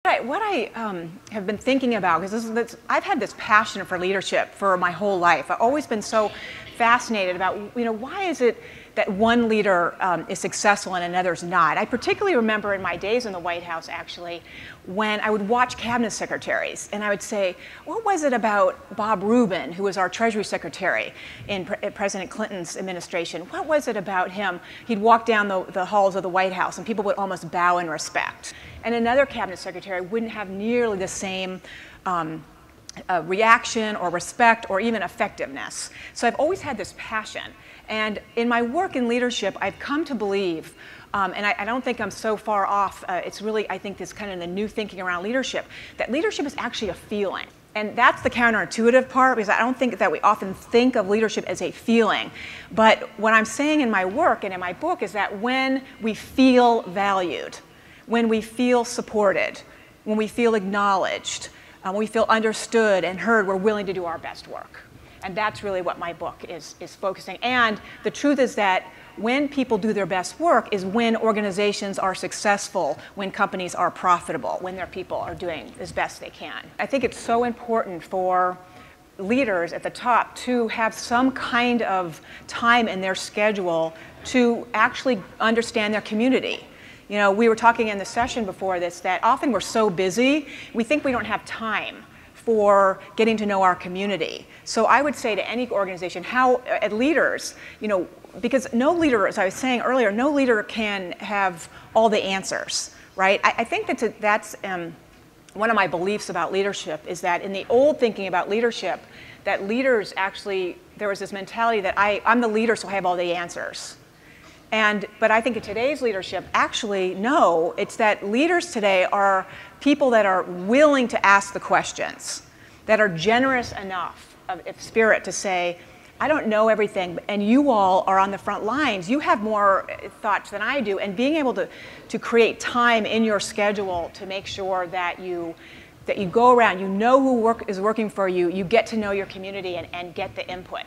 What I have been thinking about, because I've had this passion for leadership for my whole life. I've always been so fascinated about, why is it that one leader is successful and another's not? I particularly remember in my days in the White House, actually, when I would watch cabinet secretaries, and I would say, what was it about Bob Rubin, who was our Treasury Secretary in President Clinton's administration? What was it about him? He'd walk down the halls of the White House, and people would almost bow in respect. And another cabinet secretary wouldn't have nearly the same reaction or respect or even effectiveness. So I've always had this passion. And in my work in leadership, I've come to believe, and I don't think I'm so far off, it's really, I think, this kind of the new thinking around leadership, that leadership is actually a feeling. And that's the counterintuitive part, because I don't think that we often think of leadership as a feeling. But what I'm saying in my work and in my book is that when we feel valued, when we feel supported, when we feel acknowledged, when we feel understood and heard, we're willing to do our best work. And that's really what my book is focusing. And the truth is that when people do their best work is when organizations are successful, when companies are profitable, when their people are doing as best they can. I think it's so important for leaders at the top to have some kind of time in their schedule to actually understand their community. We were talking in the session before this that often we're so busy, we think we don't have time for getting to know our community. So I would say to any organization, leaders, because no leader, as I was saying earlier, no leader can have all the answers, right? I think that's one of my beliefs about leadership is that in the old thinking about leadership, that leaders actually, there was this mentality that I'm the leader, so I have all the answers. But I think in today's leadership, actually, no, it's that leaders today are people that are willing to ask the questions, that are generous enough of spirit to say, I don't know everything, and you all are on the front lines. You have more thoughts than I do, and being able to create time in your schedule to make sure that you go around, you know who is working for you, you get to know your community and get the input.